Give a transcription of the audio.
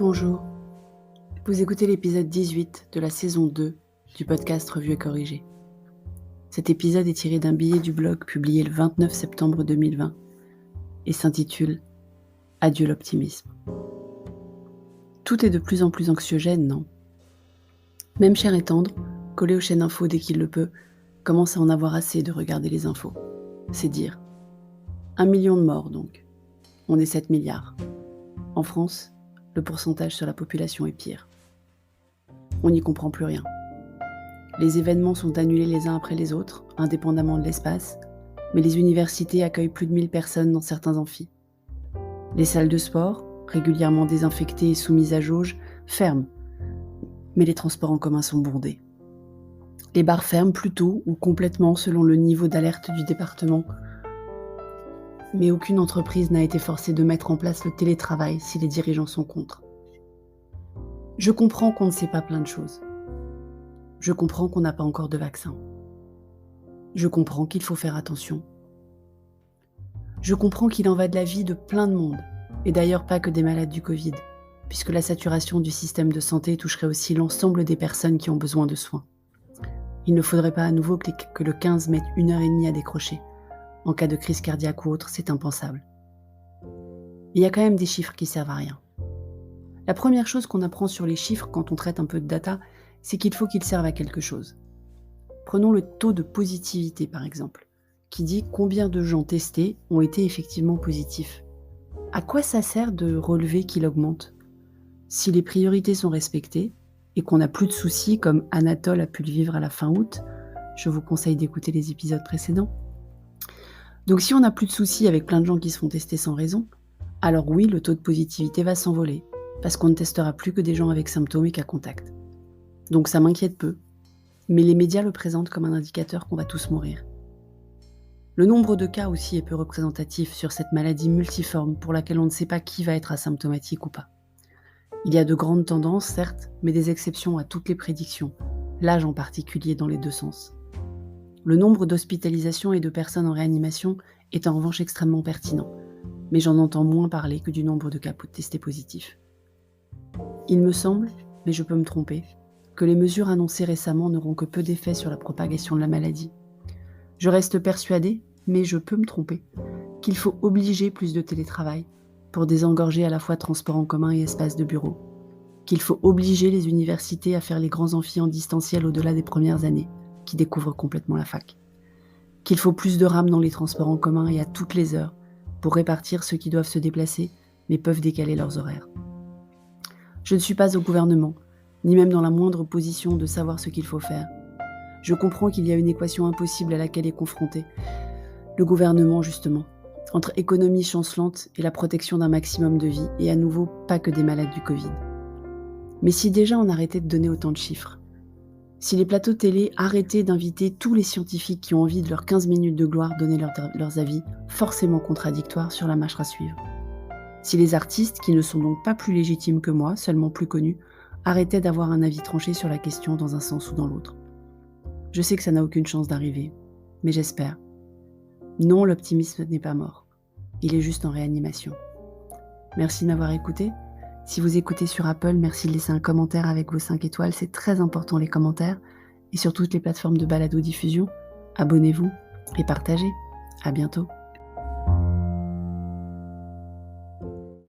bonjour. Vous écoutez l'épisode 18 de la saison 2 du podcast Revue et Corrigée. Cet épisode est tiré d'un billet du blog publié le 29 septembre 2020 et s'intitule « Adieu l'optimisme ». Tout est de plus en plus anxiogène, non ? Même Cher et Tendre, collé aux chaînes infos dès qu'il le peut, commence à en avoir assez de regarder les infos. C'est dire. 1 million de morts donc. On est 7 milliards. En France, le pourcentage sur la population est pire. On n'y comprend plus rien. Les événements sont annulés les uns après les autres, indépendamment de l'espace, mais les universités accueillent plus de 1000 personnes dans certains amphis. Les salles de sport, régulièrement désinfectées et soumises à jauge, ferment, mais les transports en commun sont bondés. Les bars ferment plutôt ou complètement selon le niveau d'alerte du département, mais aucune entreprise n'a été forcée de mettre en place le télétravail si les dirigeants sont contre. Je comprends qu'on ne sait pas plein de choses. Je comprends qu'on n'a pas encore de vaccin. Je comprends qu'il faut faire attention. Je comprends qu'il en va de la vie de plein de monde, et d'ailleurs pas que des malades du Covid, puisque la saturation du système de santé toucherait aussi l'ensemble des personnes qui ont besoin de soins. Il ne faudrait pas à nouveau que le 15 mette 1h30 à décrocher. En cas de crise cardiaque ou autre, c'est impensable. Il y a quand même des chiffres qui servent à rien. La première chose qu'on apprend sur les chiffres quand on traite un peu de data, c'est qu'il faut qu'ils servent à quelque chose. Prenons le taux de positivité par exemple, qui dit combien de gens testés ont été effectivement positifs. À quoi ça sert de relever qu'il augmente ? Si les priorités sont respectées et qu'on n'a plus de soucis comme Anatole a pu le vivre à la fin août, je vous conseille d'écouter les épisodes précédents. Donc si on n'a plus de soucis avec plein de gens qui se font tester sans raison, alors oui, le taux de positivité va s'envoler, parce qu'on ne testera plus que des gens avec symptômes et cas contacts. Donc ça m'inquiète peu, mais les médias le présentent comme un indicateur qu'on va tous mourir. Le nombre de cas aussi est peu représentatif sur cette maladie multiforme pour laquelle on ne sait pas qui va être asymptomatique ou pas. Il y a de grandes tendances, certes, mais des exceptions à toutes les prédictions, l'âge en particulier dans les deux sens. Le nombre d'hospitalisations et de personnes en réanimation est en revanche extrêmement pertinent, mais j'en entends moins parler que du nombre de cas testés positifs. Il me semble, mais je peux me tromper, que les mesures annoncées récemment n'auront que peu d'effet sur la propagation de la maladie. Je reste persuadée, mais je peux me tromper, qu'il faut obliger plus de télétravail pour désengorger à la fois transports en commun et espaces de bureau, qu'il faut obliger les universités à faire les grands amphis en distanciel au-delà des premières années, qui découvrent complètement la fac, qu'il faut plus de rames dans les transports en commun et à toutes les heures pour répartir ceux qui doivent se déplacer mais peuvent décaler leurs horaires. Je ne suis pas au gouvernement, ni même dans la moindre position de savoir ce qu'il faut faire. Je comprends qu'il y a une équation impossible à laquelle est confronté le gouvernement justement, entre économie chancelante et la protection d'un maximum de vies, et à nouveau pas que des malades du Covid. Mais si déjà on arrêtait de donner autant de chiffres, si les plateaux télé arrêtaient d'inviter tous les scientifiques qui ont envie de leurs 15 minutes de gloire donner leurs avis forcément contradictoires sur la marche à suivre, si les artistes, qui ne sont donc pas plus légitimes que moi, seulement plus connus, arrêtaient d'avoir un avis tranché sur la question dans un sens ou dans l'autre. Je sais que ça n'a aucune chance d'arriver, mais j'espère. Non, l'optimisme n'est pas mort. Il est juste en réanimation. Merci de m'avoir écouté. Si vous écoutez sur Apple, merci de laisser un commentaire avec vos 5 étoiles. C'est très important les commentaires. Et sur toutes les plateformes de balado-diffusion, abonnez-vous et partagez. À bientôt.